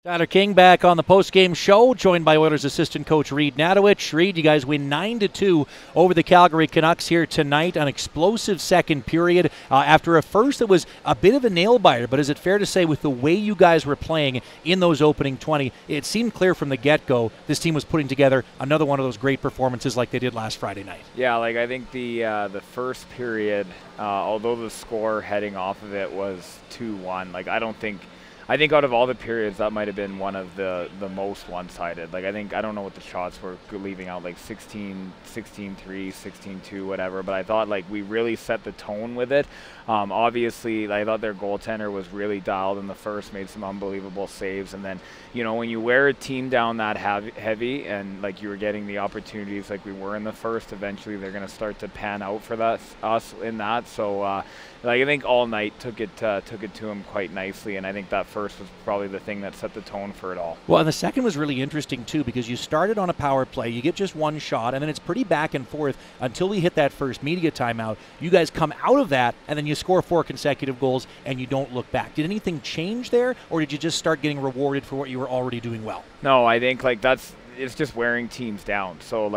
Tyler King back on the postgame show, joined by Oilers assistant coach Reed Nadowich. Reed, you guys win 9-2 over the Calgary Canucks here tonight. An explosive second period after a first that was a bit of a nail-biter. But is it fair to say with the way you guys were playing in those opening 20, it seemed clear from the get-go this team was putting together another one of those great performances like they did last Friday night? Yeah, I think the first period, although the score heading off of it was 2-1, I think out of all the periods, that might have been one of the most one-sided. I don't know what the shots were leaving out, 16-3, 16-2, whatever. But I thought, we really set the tone with it. Obviously, I thought their goaltender was really dialed in the first, made some unbelievable saves. And then, when you wear a team down that heavy and, you were getting the opportunities like we were in the first, eventually they're going to start to pan out for us in that. So, I think all night took it to him quite nicely. And I think that first was probably the thing that set the tone for it all. Well, and the second was really interesting too, because you started on a power play, you get just one shot, and then it's pretty back and forth until we hit that first media timeout. You guys come out of that, and then you score 4 consecutive goals, and you don't look back. Did anything change there, or did you just start getting rewarded for what you were already doing well? No, I think it's just wearing teams down. So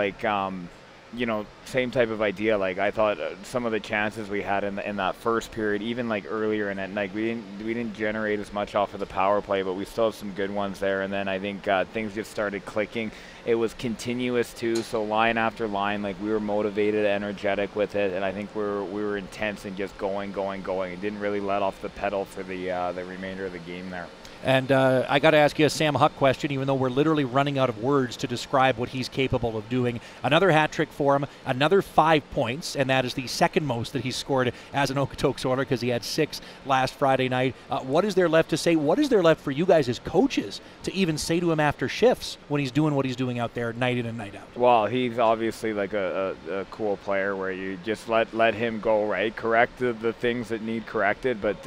same type of idea. I thought some of the chances we had in that first period, even earlier in it, we didn't generate as much off of the power play, but we still have some good ones there. And then I think things just started clicking. It was continuous too, so line after line, we were motivated, energetic with it, and I think we were intense and just going. It didn't really let off the pedal for the remainder of the game there. And I got to ask you a Sam Huck question, even though we're literally running out of words to describe what he's capable of doing. Another hat trick for him, another 5 points, and that is the second most that he's scored as an Okotoks Oiler because he had 6 last Friday night. What is there left to say? What is there left for you guys as coaches to even say to him after shifts when he's doing what he's doing out there night in and night out? Well, he's obviously a cool player where you just let him go, right? Correct the things that need corrected, but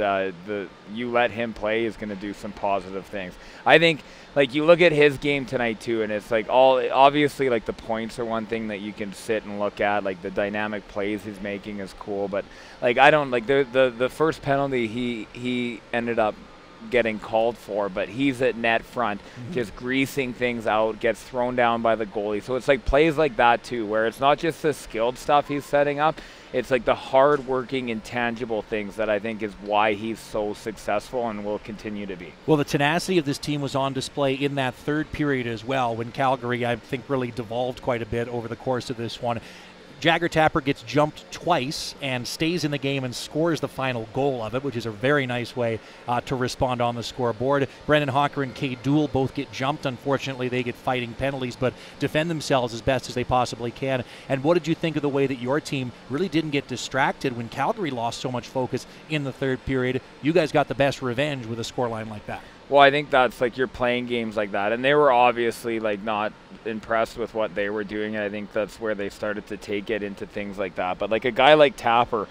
you let him play, is going to do some positive things. I think you look at his game tonight too, and it's obviously the points are one thing that you can sit and look at, the dynamic plays he's making is cool, but I don't the first penalty he ended up getting called for, but he's at net front, just greasing things out, gets thrown down by the goalie. So it's plays like that too, where it's not just the skilled stuff he's setting up, it's the hard-working, intangible things that I think is why he's so successful and will continue to be. Well, the tenacity of this team was on display in that third period as well, when Calgary, I think, really devolved quite a bit over the course of this one. Jagger Tapper gets jumped twice and stays in the game and scores the final goal of it, which is a very nice way to respond on the scoreboard. Brendan Hawker and Cade Dool both get jumped. Unfortunately, they get fighting penalties, but defend themselves as best as they possibly can. And what did you think of the way that your team really didn't get distracted when Calgary lost so much focus in the third period? You guys got the best revenge with a scoreline like that. Well, I think that's you're playing games like that, and they were obviously not impressed with what they were doing, and I think that's where they started to take it into things like that. But a guy like Tapper,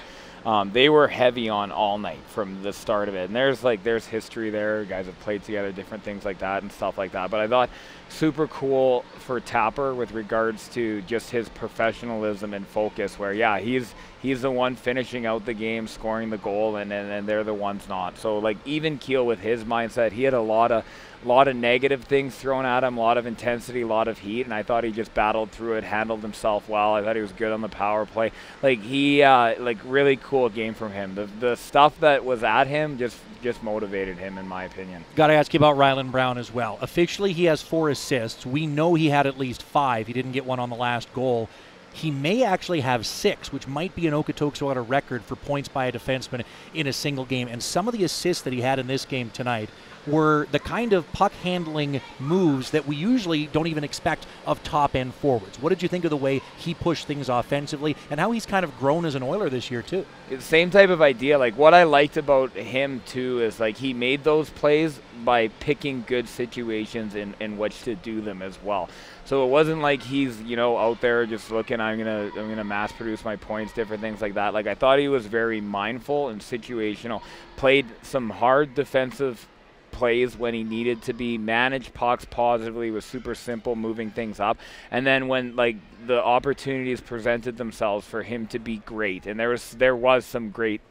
they were heavy on all night from the start of it, and there's history there. Guys have played together, different things like that and stuff like that. But I thought super cool for Tapper with regards to just his professionalism and focus, where he's the one finishing out the game, scoring the goal, and they're the ones not. So even keel with his mindset, he had a lot of negative things thrown at him, a lot of intensity, a lot of heat, and I thought he just battled through it, handled himself well. I thought he was good on the power play. Really cool game from him. The stuff that was at him just motivated him, in my opinion. Got to ask you about Ryland Brown as well. Officially, he has 4 assists. We know he had at least 5. He didn't get one on the last goal. He may actually have 6, which might be an Okotoks Oiler record for points by a defenseman in a single game. And some of the assists that he had in this game tonight were the kind of puck-handling moves that we usually don't even expect of top-end forwards. What did you think of the way he pushed things offensively and how he's kind of grown as an Oiler this year, too? Same type of idea. What I liked about him, too, is he made those plays by picking good situations in which to do them as well. So it wasn't he's, out there just looking, I'm gonna mass produce my points, different things like that. I thought he was very mindful and situational, played some hard defensive plays when he needed to be, managed pucks positively, was super simple, moving things up. And then when like the opportunities presented themselves for him to be great, and there was some great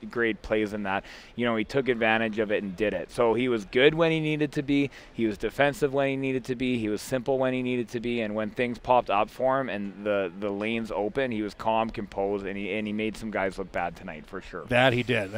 plays in that, you know, he took advantage of it and did it. So he was good when he needed to be, he was defensive when he needed to be, he was simple when he needed to be, and when things popped up for him and the lanes open, he was calm, composed, and he made some guys look bad tonight for sure. That he did.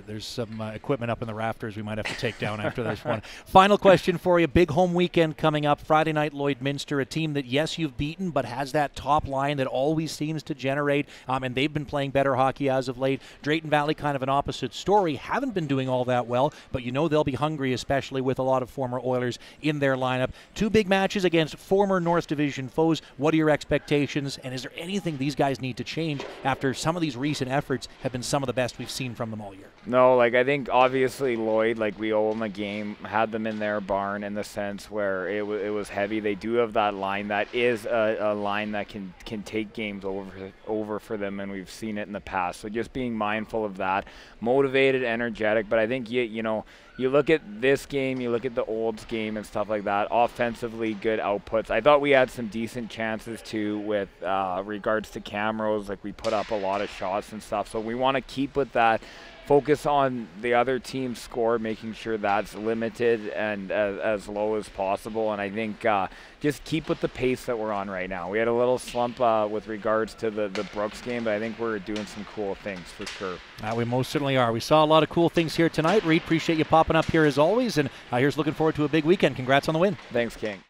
There's some equipment up in the rafters we might have to take down after this one. Final question for you. Big home weekend coming up. Friday night, Lloydminster, a team that, yes, you've beaten, but has that top line that always seems to generate, and they've been playing better hockey as of late. Drayton Valley, kind of an opposite story. Haven't been doing all that well, but you know they'll be hungry, especially with a lot of former Oilers in their lineup. Two big matches against former North Division foes. What are your expectations, and is there anything these guys need to change after some of these recent efforts have been some of the best we've seen from them all year? No, like I think obviously Lloyd, like we owe them a game, had them in their barn in the sense where it was heavy. They do have that line that is a line that can take games over for them, and we've seen it in the past. So just being mindful of that, motivated, energetic. But I think you know, you look at this game, you look at the Olds game and stuff like that, offensively good outputs. I thought we had some decent chances too with regards to Camrose. Like we put up a lot of shots and stuff. So we want to keep with that. Focus on the other team's score, making sure that's limited and as low as possible. And I think just keep with the pace that we're on right now. We had a little slump with regards to the Brooks game, but I think we're doing some cool things for sure. We most certainly are. We saw a lot of cool things here tonight. Reed, appreciate you popping up here as always. And here's looking forward to a big weekend. Congrats on the win. Thanks, King.